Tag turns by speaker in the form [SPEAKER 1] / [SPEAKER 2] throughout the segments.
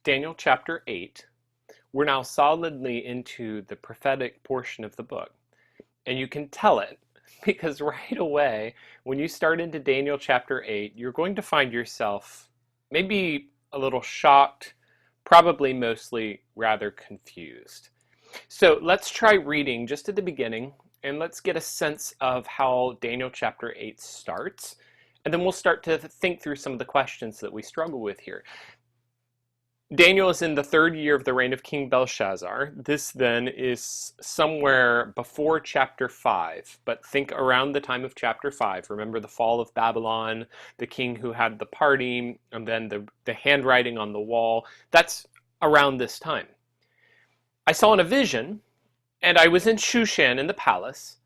[SPEAKER 1] Daniel chapter 8. We're now solidly into the prophetic portion of the book. And you can tell it because right away, when you start into Daniel chapter 8, you're going to find yourself maybe a little shocked, probably mostly rather confused. So let's try reading just at the beginning and let's get a sense of how Daniel chapter 8 starts. And then we'll start to think through some of the questions that we struggle with here. Daniel is in the third year of the reign of King Belshazzar. This then is somewhere before chapter 5, but think around the time of chapter 5. Remember the fall of Babylon, the king who had the party, and then the handwriting on the wall. That's around this time. I saw in a vision, and I was in Shushan in the palace.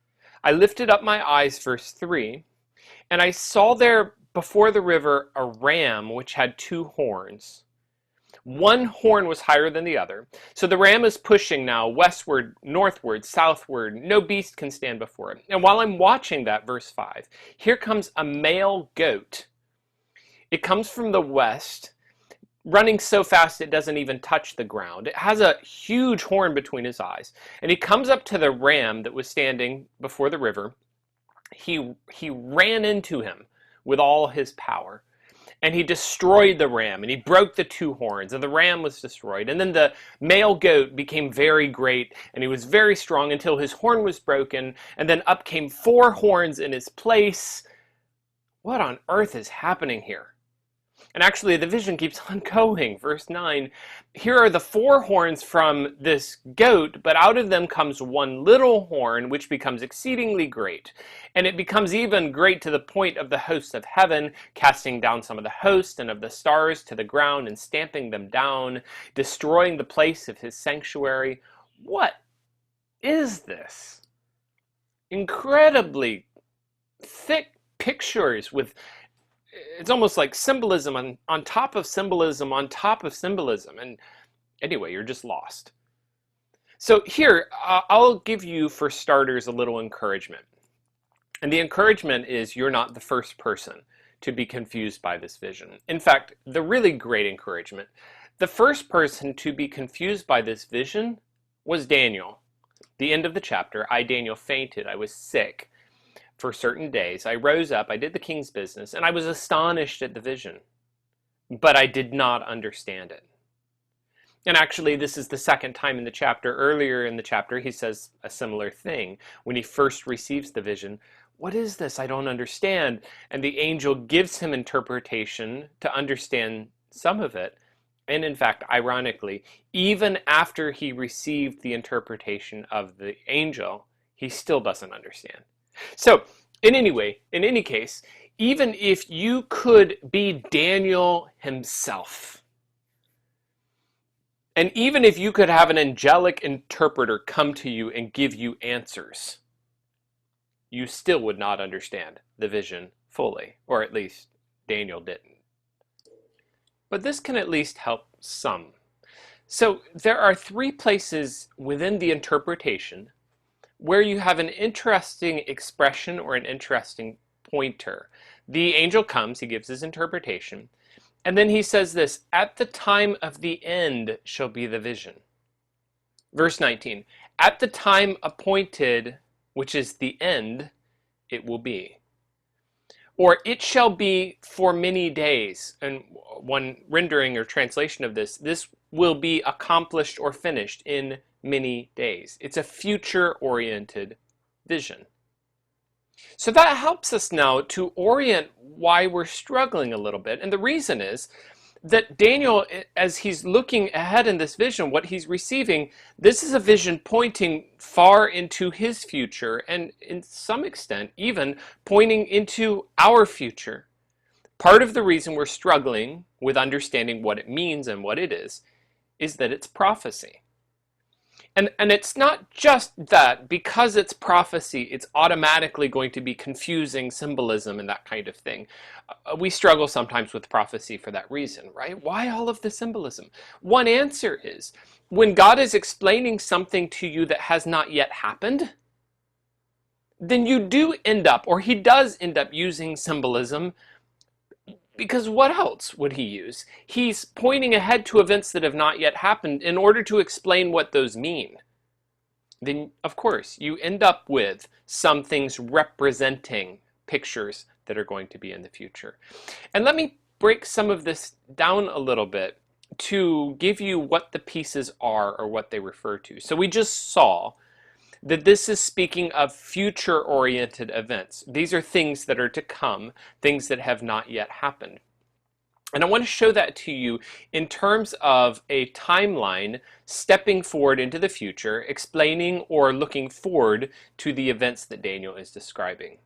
[SPEAKER 1] I lifted up my eyes, verse 3, and I saw there before the river a ram which had two horns. One horn was higher than the other. So the ram is pushing now westward, northward, southward. No beast can stand before it. And while I'm watching that, verse 5, here comes a male goat. It comes from the west, running so fast it doesn't even touch the ground. It has a huge horn between his eyes. And he comes up to the ram that was standing before the river. He ran into him with all his power. And he destroyed the ram, and he broke the two horns, and the ram was destroyed. And then the male goat became very great, and he was very strong until his horn was broken, and then up came four horns in his place. What on earth is happening here? And actually, the vision keeps on going. Verse 9, here are the four horns from this goat, but out of them comes one little horn, which becomes exceedingly great. And it becomes even great to the point of the hosts of heaven, casting down some of the hosts and of the stars to the ground and stamping them down, destroying the place of his sanctuary. What is this? Incredibly thick pictures with... It's almost like symbolism on top of symbolism on top of symbolism. And anyway, you're just lost. So here, I'll give you, for starters, a little encouragement. And the encouragement is you're not the first person to be confused by this vision. In fact, the really great encouragement, the first person to be confused by this vision was Daniel. The end of the chapter, I, Daniel, fainted. I was sick for certain days. I rose up, I did the king's business, and I was astonished at the vision, but I did not understand it. And actually, this is the second time in the chapter. Earlier in the chapter, he says a similar thing. When he first receives the vision, what is this? I don't understand. And the angel gives him interpretation to understand some of it. And in fact, ironically, even after he received the interpretation of the angel, he still doesn't understand. So, in any case, even if you could be Daniel himself, and even if you could have an angelic interpreter come to you and give you answers, you still would not understand the vision fully, or at least Daniel didn't. But this can at least help some. So, there are three places within the interpretation where you have an interesting expression or an interesting pointer. The angel comes, he gives his interpretation, and then he says this, at the time of the end shall be the vision. Verse 19, at the time appointed, which is the end, it will be. Or it shall be for many days. And one rendering or translation of this will be accomplished or finished in many days. It's a future-oriented vision. So that helps us now to orient why we're struggling a little bit. And the reason is that Daniel, as he's looking ahead in this vision, what he's receiving, this is a vision pointing far into his future, and in some extent, even pointing into our future. Part of the reason we're struggling with understanding what it means and what it is that it's prophecy. And it's not just that because it's prophecy, it's automatically going to be confusing symbolism and that kind of thing. We struggle sometimes with prophecy for that reason, right? Why all of the symbolism? One answer is, when God is explaining something to you that has not yet happened, then you do end up, or he does end up using symbolism Because what else would he use? He's pointing ahead to events that have not yet happened in order to explain what those mean. Then, of course, you end up with some things representing pictures that are going to be in the future. And let me break some of this down a little bit to give you what the pieces are or what they refer to. So we just saw that this is speaking of future-oriented events. These are things that are to come, things that have not yet happened. And I want to show that to you in terms of a timeline stepping forward into the future, explaining or looking forward to the events that Daniel is describing.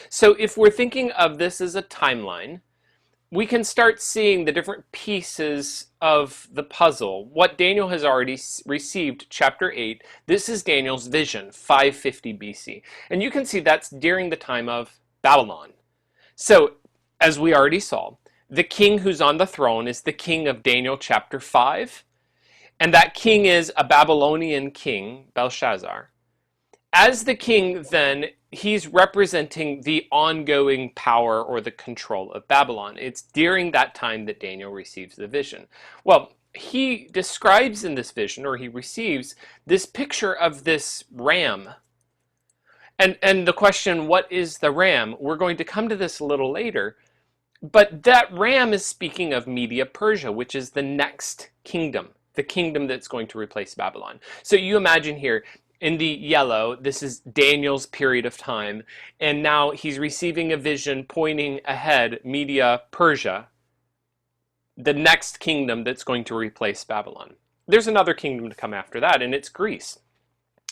[SPEAKER 1] So if we're thinking of this as a timeline, we can start seeing the different pieces of the puzzle. What Daniel has already received, chapter 8, this is Daniel's vision, 550 BC. And you can see that's during the time of Babylon. So, as we already saw, the king who's on the throne is the king of Daniel chapter 5. And that king is a Babylonian king, Belshazzar. As the king, then, he's representing the ongoing power or the control of Babylon. It's during that time that Daniel receives the vision. Well, he describes in this vision, or he receives, this picture of this ram. And the question, what is the ram? We're going to come to this a little later. But that ram is speaking of Media Persia, which is the next kingdom, the kingdom that's going to replace Babylon. So you imagine here, in the yellow, this is Daniel's period of time, and now he's receiving a vision pointing ahead, Media Persia, the next kingdom that's going to replace Babylon. There's another kingdom to come after that, and it's Greece.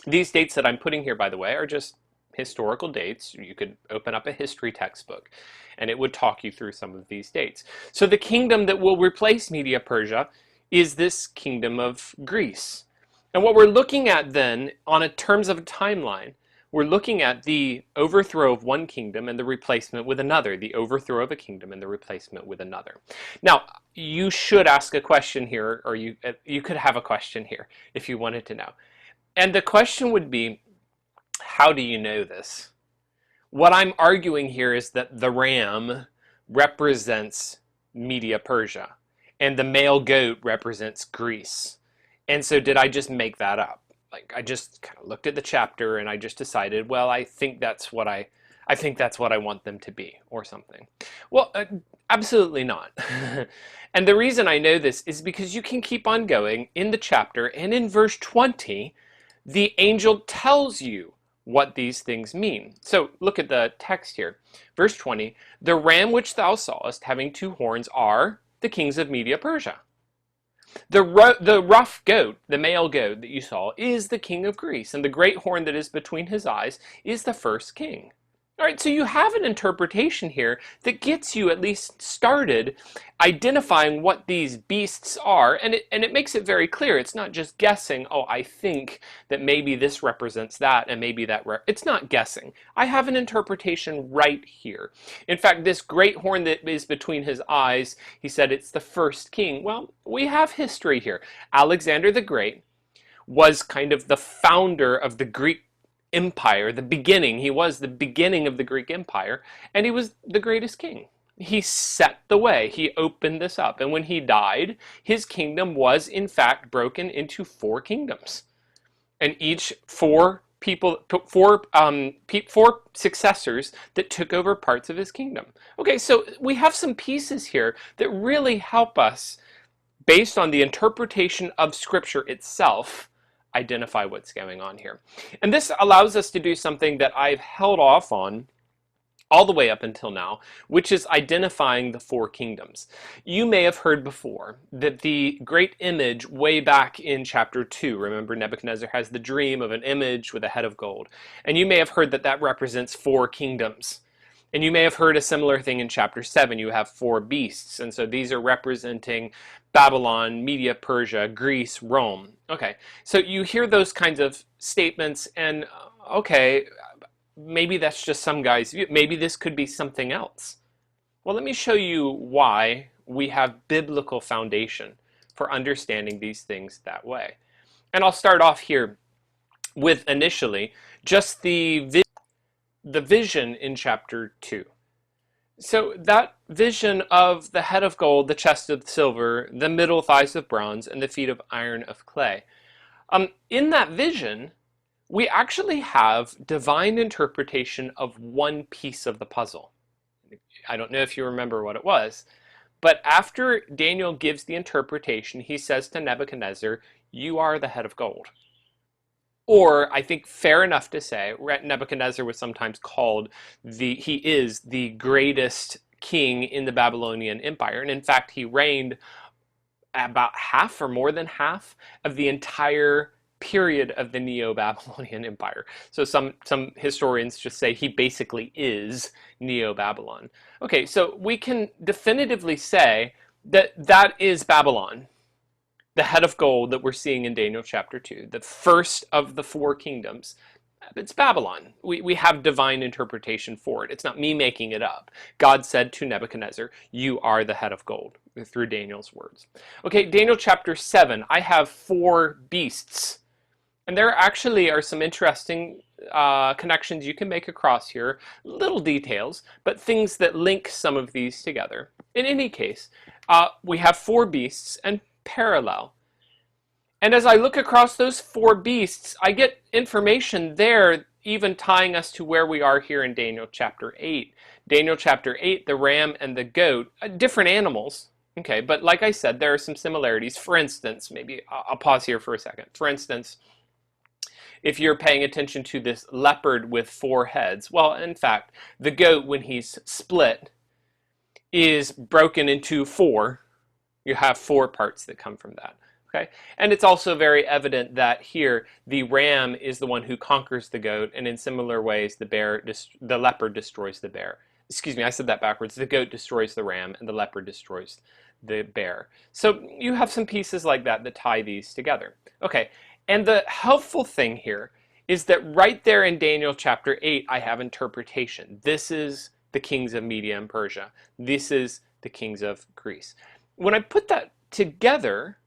[SPEAKER 1] These dates that I'm putting here, by the way, are just historical dates. You could open up a history textbook, and it would talk you through some of these dates. So the kingdom that will replace Media Persia is this kingdom of Greece. And what we're looking at then, on a terms of a timeline, we're looking at the overthrow of one kingdom and the replacement with another, the overthrow of a kingdom and the replacement with another. Now, you should ask a question here, or you could have a question here if you wanted to know. And the question would be, how do you know this? What I'm arguing here is that the ram represents Media Persia, and the male goat represents Greece. And so did I just make that up? Like, I just kind of looked at the chapter and I just decided, well, I think that's what I want them to be, or something. Well, absolutely not. And the reason I know this is because you can keep on going in the chapter, and in verse 20, the angel tells you what these things mean. So look at the text here. Verse 20, the ram which thou sawest having two horns are the kings of Media Persia. The rough goat, the male goat that you saw, is the king of Greece, and the great horn that is between his eyes is the first king. All right, so you have an interpretation here that gets you at least started identifying what these beasts are, and it makes it very clear. It's not just guessing, oh, I think that maybe this represents that, and maybe that, it's not guessing. I have an interpretation right here. In fact, this great horn that is between his eyes, he said it's the first king. Well, we have history here. Alexander the Great was kind of the founder of the Greek Empire, the beginning. He was the beginning of the Greek Empire, and he was the greatest king. He set the way. He opened this up. And when he died, his kingdom was in fact broken into four kingdoms. And each four successors that took over parts of his kingdom. Okay, so we have some pieces here that really help us, based on the interpretation of Scripture itself, identify what's going on here. And this allows us to do something that I've held off on all the way up until now, which is identifying the four kingdoms. You may have heard before that the great image way back in chapter 2, remember Nebuchadnezzar has the dream of an image with a head of gold, and you may have heard that that represents four kingdoms. And you may have heard a similar thing in chapter 7. You have four beasts, and so these are representing Babylon, Media Persia, Greece, Rome. Okay, so you hear those kinds of statements, and okay, maybe that's just some guy's view. Maybe this could be something else. Well, let me show you why we have biblical foundation for understanding these things that way. And I'll start off here with initially just the vision in chapter 2. So that vision of the head of gold, the chest of silver, the middle thighs of bronze, and the feet of iron of clay. In that vision, we actually have divine interpretation of one piece of the puzzle. I don't know if you remember what it was, but after Daniel gives the interpretation, he says to Nebuchadnezzar, "You are the head of gold." Or I think fair enough to say, Nebuchadnezzar was sometimes called he is the greatest king in the Babylonian Empire. And in fact, he reigned about half or more than half of the entire period of the Neo-Babylonian Empire. So some historians just say he basically is Neo-Babylon. Okay, so we can definitively say that that is Babylon, the head of gold that we're seeing in Daniel chapter 2, the first of the four kingdoms. It's Babylon. We have divine interpretation for it. It's not me making it up. God said to Nebuchadnezzar, "You are the head of gold," through Daniel's words. Okay, Daniel chapter 7, I have four beasts. And there actually are some interesting connections you can make across here, little details, but things that link some of these together. In any case, we have four beasts and parallel. And as I look across those four beasts, I get information there even tying us to where we are here in Daniel chapter 8. Daniel chapter 8, the ram and the goat, different animals, okay, but like I said, there are some similarities. For instance, maybe I'll pause here for a second. For instance, if you're paying attention to this leopard with four heads, well, in fact, the goat, when he's split, is broken into four. You have four parts that come from that. Okay? And it's also very evident that here the ram is the one who conquers the goat, and in similar ways the leopard destroys the bear. Excuse me, I said that backwards. The goat destroys the ram and the leopard destroys the bear. So you have some pieces like that that tie these together. Okay, and the helpful thing here is that right there in Daniel chapter 8 I have interpretation. This is the kings of Media and Persia. This is the kings of Greece. When I put that together,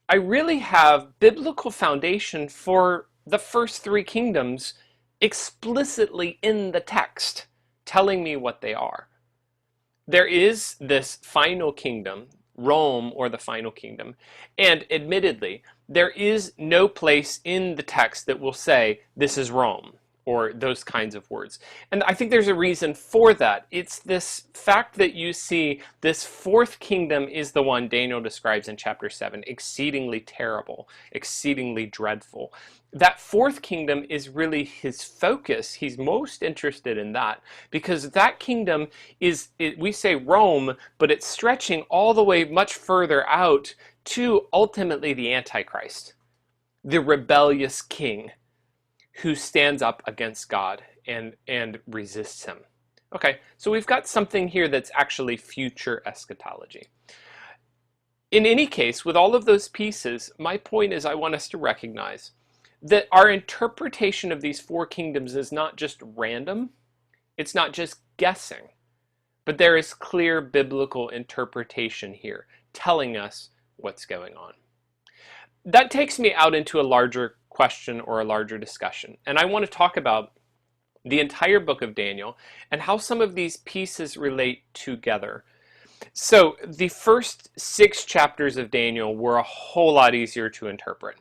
[SPEAKER 1] I really have biblical foundation for the first three kingdoms explicitly in the text, telling me what they are. There is this final kingdom, Rome, or the final kingdom, and admittedly, there is no place in the text that will say, this is Rome, or those kinds of words. And I think there's a reason for that. It's this fact that you see this fourth kingdom is the one Daniel describes in chapter 7, exceedingly terrible, exceedingly dreadful. That fourth kingdom is really his focus. He's most interested in that because that kingdom is, we say Rome, but it's stretching all the way much further out to ultimately the Antichrist, the rebellious king who stands up against God and resists him. Okay, so we've got something here that's actually future eschatology. In any case, with all of those pieces, my point is I want us to recognize that our interpretation of these four kingdoms is not just random, it's not just guessing, but there is clear biblical interpretation here telling us what's going on. That takes me out into a larger question or a larger discussion, and I want to talk about the entire book of Daniel and how some of these pieces relate together. So the first 6 chapters of Daniel were a whole lot easier to interpret.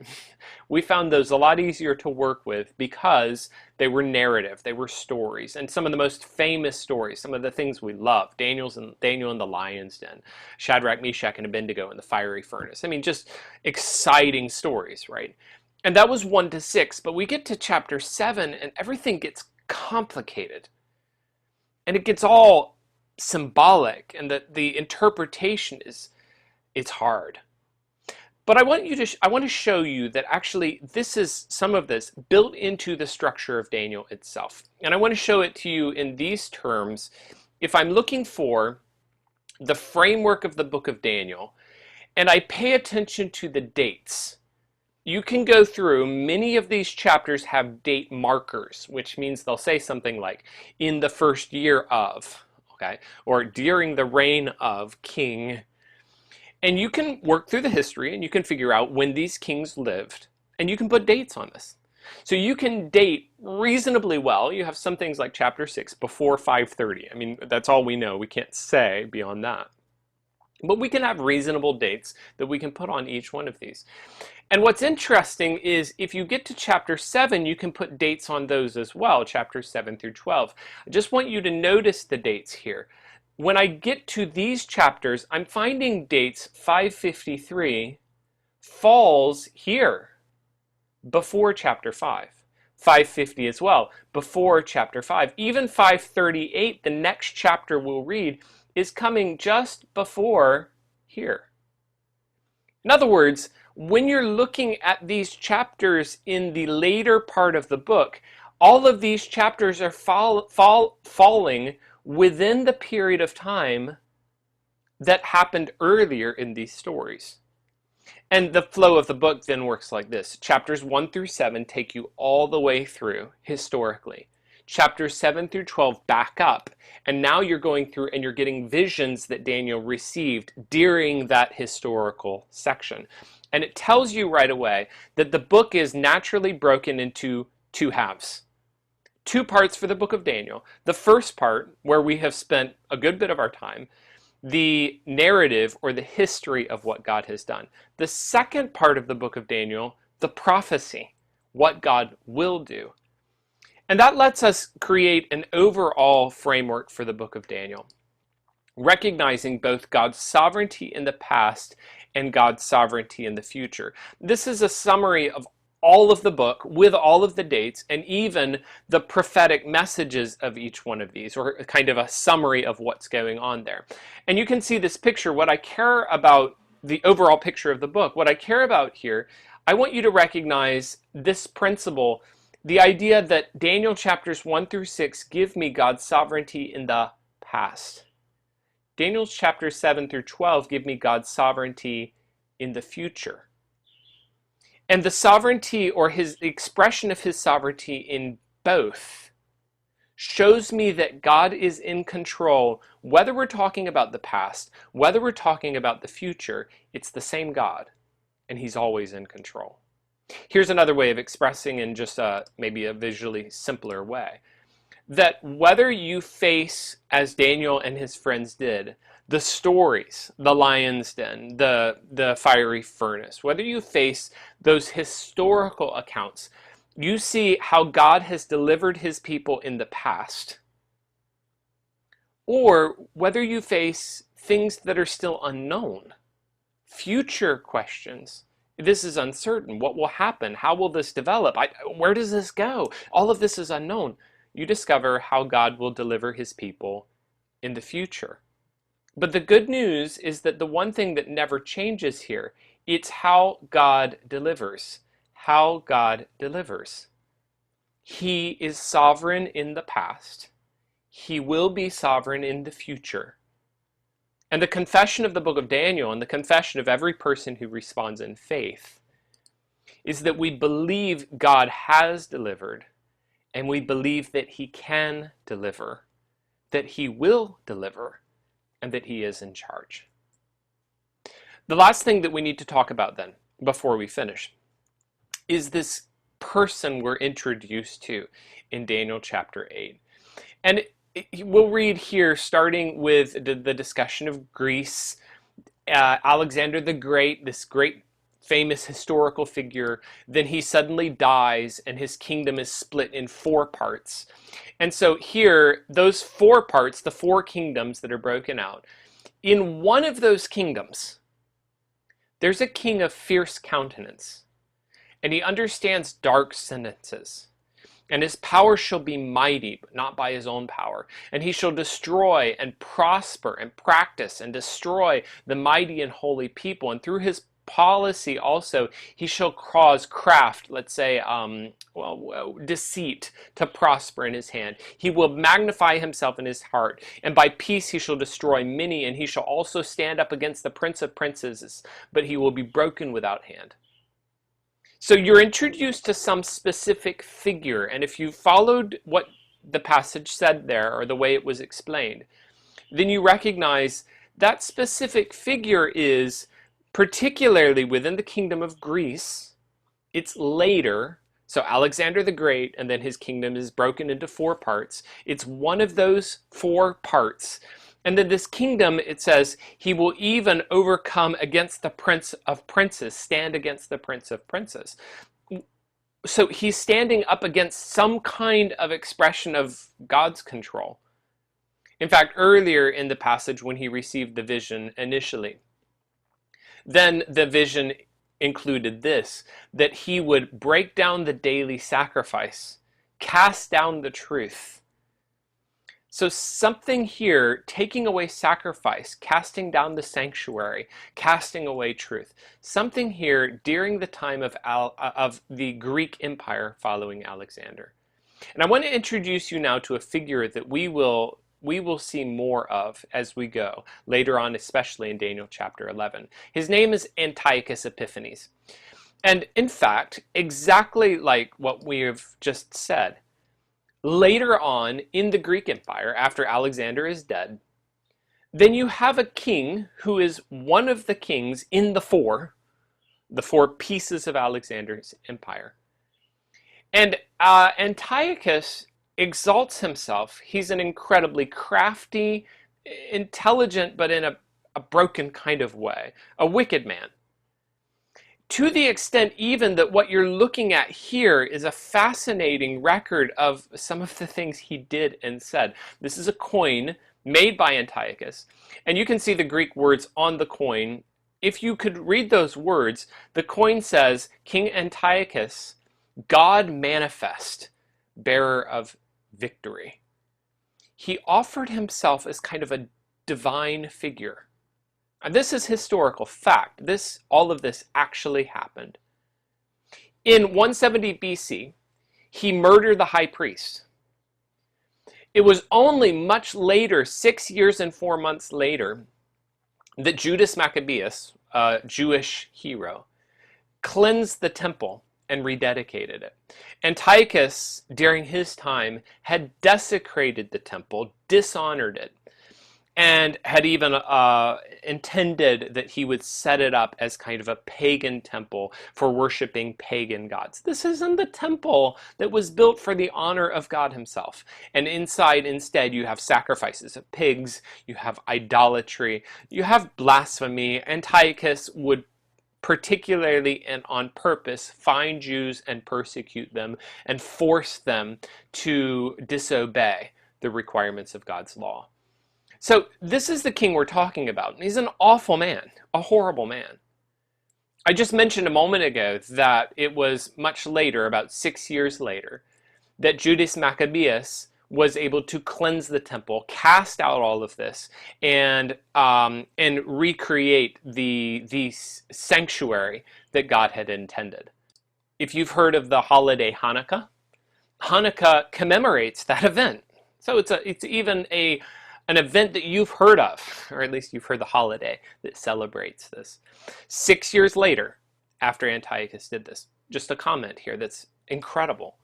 [SPEAKER 1] We found those a lot easier to work with because they were narrative, they were stories, and some of the most famous stories, some of the things we love, Daniel in the lion's den, Shadrach, Meshach, and Abednego in the fiery furnace. I mean, just exciting stories, right? And that was 1 to 6, but we get to chapter 7 and everything gets complicated. And it gets all symbolic, and the interpretation it's hard. But I want to show you that actually this is some of this built into the structure of Daniel itself. And I want to show it to you in these terms. If I'm looking for the framework of the book of Daniel and I pay attention to the dates, you can go through, many of these chapters have date markers, which means they'll say something like, in the first year of, okay, or during the reign of king. And you can work through the history and you can figure out when these kings lived, and you can put dates on this. So you can date reasonably well. You have some things like chapter 6 before 530. I mean, that's all we know. We can't say beyond that. But we can have reasonable dates that we can put on each one of these. And what's interesting is if you get to chapter 7, you can put dates on those as well, chapters 7 through 12. I just want you to notice the dates here. When I get to these chapters, I'm finding dates 553 falls here before chapter 5. 550 as well, before chapter 5. Even 538, the next chapter we'll read, is coming just before here. In other words, when you're looking at these chapters in the later part of the book, all of these chapters are falling within the period of time that happened earlier in these stories. And the flow of the book then works like this. Chapters 1 through 7 take you all the way through historically. Chapters 7 through 12 back up, and now you're going through and you're getting visions that Daniel received during that historical section. And it tells you right away that the book is naturally broken into two halves. Two parts for the book of Daniel. The first part, where we have spent a good bit of our time, the narrative or the history of what God has done. The second part of the book of Daniel, the prophecy, what God will do. And that lets us create an overall framework for the book of Daniel, recognizing both God's sovereignty in the past and God's sovereignty in the future. This is a summary of all of the book with all of the dates and even the prophetic messages of each one of these, or kind of a summary of what's going on there. And you can see this picture. What I care about, the overall picture of the book, what I care about here, I want you to recognize this principle, the idea that Daniel chapters 1 through 6 give me God's sovereignty in the past. Daniel chapters 7 through 12 give me God's sovereignty in the future. And the sovereignty, or his expression of his sovereignty in both, shows me that God is in control. Whether we're talking about the past, whether we're talking about the future, it's the same God, and he's always in control. Here's another way of expressing in just maybe a visually simpler way. That whether you face, as Daniel and his friends did, the stories, the lion's den, the fiery furnace, whether you face those historical accounts, you see how God has delivered his people in the past. Or whether you face things that are still unknown, future questions. This is uncertain. What will happen? How will this develop? Where does this go? All of this is unknown. You discover how God will deliver his people in the future. But the good news is that the one thing that never changes here, it's how God delivers. How God delivers. He is sovereign in the past. He will be sovereign in the future. And the confession of the book of Daniel, and the confession of every person who responds in faith, is that we believe God has delivered, and we believe that he can deliver, that he will deliver, and that he is in charge. The last thing that we need to talk about then, before we finish, is this person we're introduced to in Daniel chapter 8. And we'll read here, starting with the discussion of Greece, Alexander the Great, this great famous historical figure. Then he suddenly dies and his kingdom is split in 4 parts. And so here, those 4 parts, the 4 kingdoms that are broken out, in one of those kingdoms, there's a king of fierce countenance, and he understands dark sentences. And his power shall be mighty, but not by his own power. And he shall destroy and prosper and practice and destroy the mighty and holy people. And through his policy also, he shall cause craft, let's say, deceit to prosper in his hand. He will magnify himself in his heart. And by peace he shall destroy many. And he shall also stand up against the prince of princes, but he will be broken without hand. So you're introduced to some specific figure, and if you followed what the passage said there, or the way it was explained, then you recognize that specific figure is particularly within the kingdom of Greece. It's later, So Alexander the Great, and then his kingdom is broken into 4 parts. It's one of those 4 parts. And then this kingdom, it says, he will even overcome against the prince of princes, stand against the prince of princes. So he's standing up against some kind of expression of God's control. In fact, earlier in the passage when he received the vision initially, then the vision included this, that he would break down the daily sacrifice, cast down the truth. So something here, taking away sacrifice, casting down the sanctuary, casting away truth. Something here during the time of the Greek Empire following Alexander. And I want to introduce you now to a figure that we will see more of as we go, later on, especially in Daniel chapter 11. His name is Antiochus Epiphanes. And in fact, exactly like what we have just said, later on in the Greek Empire, after Alexander is dead, then you have a king who is one of the kings in the four pieces of Alexander's empire. And Antiochus exalts himself. He's an incredibly crafty, intelligent, but in a broken kind of way, a wicked man. To the extent even that what you're looking at here is a fascinating record of some of the things he did and said. This is a coin made by Antiochus, and you can see the Greek words on the coin. If you could read those words, the coin says, King Antiochus, God manifest, bearer of victory. He offered himself as kind of a divine figure. And this is historical fact. All of this actually happened. In 170 BC, he murdered the high priest. It was only much later, 6 years and 4 months later, that Judas Maccabeus, a Jewish hero, cleansed the temple and rededicated it. Antiochus, during his time, had desecrated the temple, dishonored it, and had even intended that he would set it up as kind of a pagan temple for worshiping pagan gods. This isn't the temple that was built for the honor of God himself. And inside, instead, you have sacrifices of pigs, you have idolatry, you have blasphemy. Antiochus would particularly and on purpose find Jews and persecute them and force them to disobey the requirements of God's law. So this is the king we're talking about. He's an awful man, a horrible man. I just mentioned a moment ago that it was much later, about 6 years later, that Judas Maccabeus was able to cleanse the temple, cast out all of this, and recreate the sanctuary that God had intended. If you've heard of the holiday Hanukkah, Hanukkah commemorates that event. So it's even an event that you've heard of, or at least you've heard the holiday that celebrates this. 6 years later, after Antiochus did this, just a comment here that's incredible.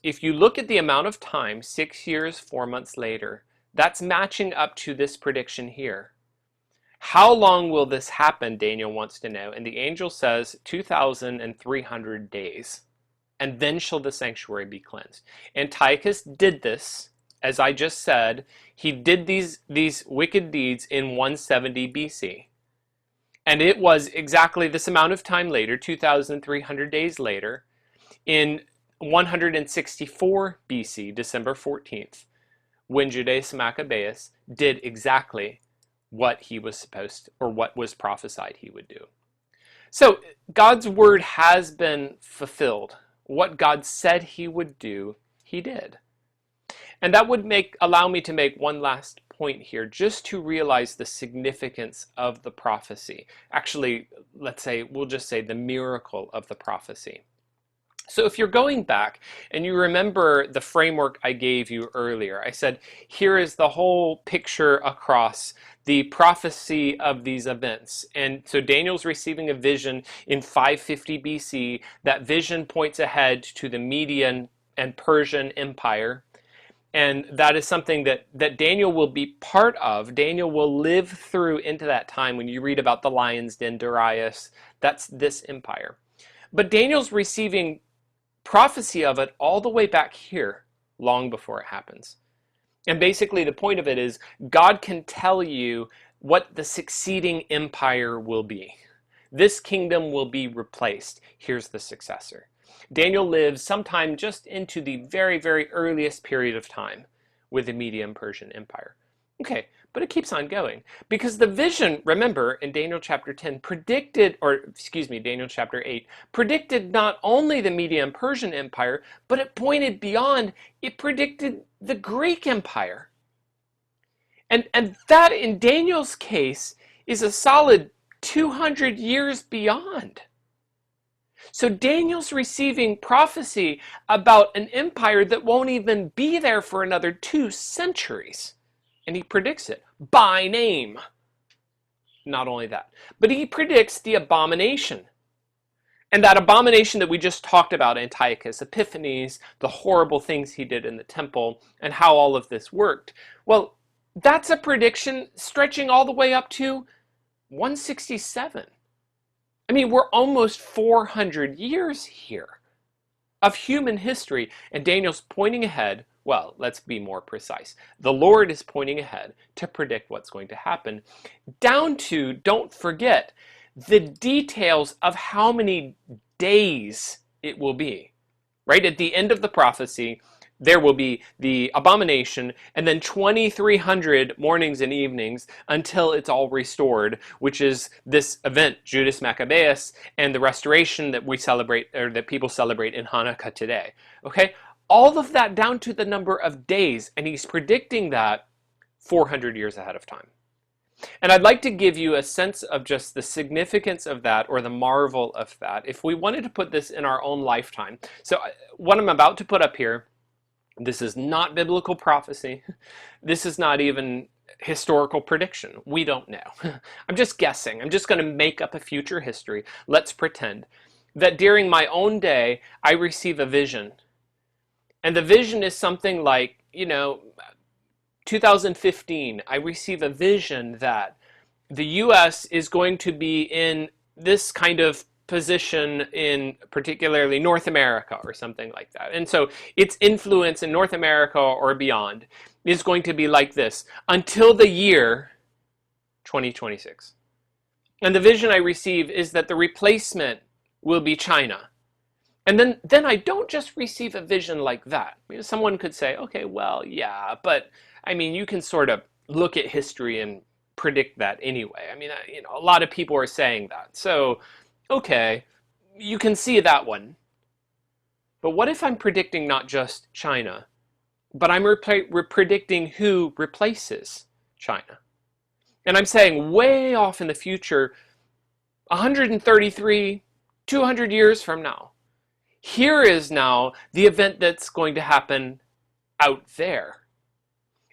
[SPEAKER 1] If you look at the amount of time, 6 years, 4 months later, that's matching up to this prediction here. How long will this happen, Daniel wants to know. And the angel says 2,300 days. And then shall the sanctuary be cleansed. Antiochus did this, as I just said. He did these wicked deeds in 170 BC. And it was exactly this amount of time later, 2,300 days later, in 164 BC, December 14th, when Judas Maccabeus did exactly what he was supposed to, or what was prophesied he would do. So God's word has been fulfilled. What God said he would do, he did. And that would allow me to make one last point here, just to realize the significance of the prophecy. Actually, we'll just say the miracle of the prophecy. So if you're going back and you remember the framework I gave you earlier, I said, here is the whole picture across the prophecy of these events. And so Daniel's receiving a vision in 550 BC. That vision points ahead to the Median and Persian Empire. And that is something that Daniel will be part of. Daniel will live through into that time. When you read about the lion's den, Darius, that's this empire. But Daniel's receiving prophecy of it all the way back here, long before it happens. And basically the point of it is God can tell you what the succeeding empire will be. This kingdom will be replaced. Here's the successor. Daniel lives sometime just into the very, very earliest period of time with the Median Persian Empire. Okay, but it keeps on going because the vision, remember, in Daniel chapter 10 Daniel chapter 8, predicted not only the Median Persian Empire, but it pointed beyond. It predicted the Greek Empire. And that, in Daniel's case, is a solid 200 years beyond. So Daniel's receiving prophecy about an empire that won't even be there for another 2 centuries. And he predicts it by name. Not only that, but he predicts the abomination. And that abomination that we just talked about, Antiochus Epiphanes, the horrible things he did in the temple, and how all of this worked. Well, that's a prediction stretching all the way up to 167. I mean, we're almost 400 years here of human history, and Daniel's pointing ahead. Well, let's be more precise. The Lord is pointing ahead to predict what's going to happen, down to, don't forget, the details of how many days it will be. Right at the end of the prophecy, there will be the abomination, and then 2,300 mornings and evenings until it's all restored, which is this event, Judas Maccabeus, and the restoration that we celebrate, or that people celebrate in Hanukkah today. Okay, all of that down to the number of days, and he's predicting that 400 years ahead of time. And I'd like to give you a sense of just the significance of that, or the marvel of that, if we wanted to put this in our own lifetime. So what I'm about to put up here, this is not biblical prophecy. This is not even historical prediction. We don't know. I'm just guessing. I'm just going to make up a future history. Let's pretend that during my own day, I receive a vision. And the vision is something like, 2015, I receive a vision that the U.S. is going to be in this kind of position in particularly North America or something like that. And so its influence in North America or beyond is going to be like this until the year 2026. And the vision I receive is that the replacement will be China. And then I don't just receive a vision like that. Someone could say, okay, well, yeah, but I mean, you can sort of look at history and predict that anyway. I mean, a lot of people are saying that. So, okay, you can see that one. But what if I'm predicting not just China, but I'm predicting who replaces China? And I'm saying way off in the future, 133, 200 years from now, here is now the event that's going to happen out there.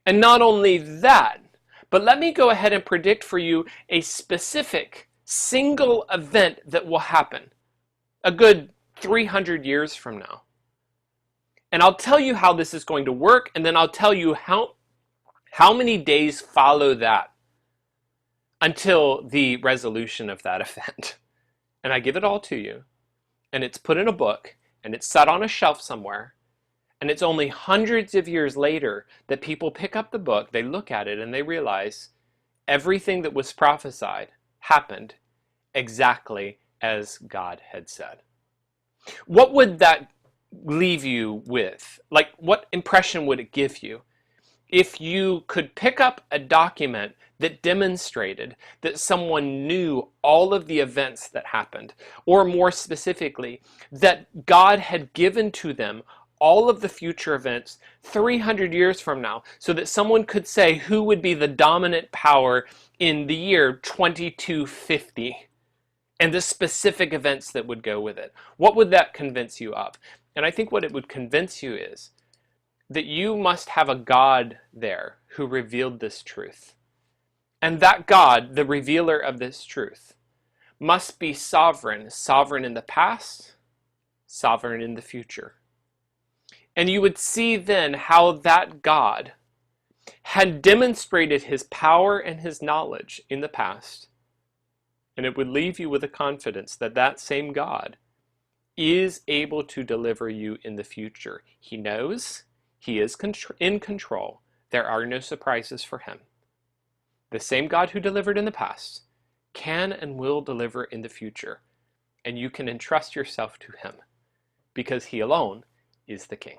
[SPEAKER 1] And not only that, but let me go ahead and predict for you a specific single event that will happen a good 300 years from now. And I'll tell you how this is going to work, and then I'll tell you how many days follow that until the resolution of that event. And I give it all to you, and it's put in a book, and it's set on a shelf somewhere, and it's only hundreds of years later that people pick up the book, they look at it, and they realize everything that was prophesied happened exactly as God had said. What would that leave you with? Like, what impression would it give you if you could pick up a document that demonstrated that someone knew all of the events that happened, or more specifically, that God had given to them all of the future events 300 years from now, so that someone could say who would be the dominant power in the year 2250 and the specific events that would go with it? What would that convince you of? And I think what it would convince you is that you must have a God there who revealed this truth. And that God, the revealer of this truth, must be sovereign, sovereign in the past, sovereign in the future. And you would see then how that God had demonstrated his power and his knowledge in the past. And it would leave you with a confidence that that same God is able to deliver you in the future. He knows, he is in control. There are no surprises for him. The same God who delivered in the past can and will deliver in the future, and you can entrust yourself to him because he alone is the King.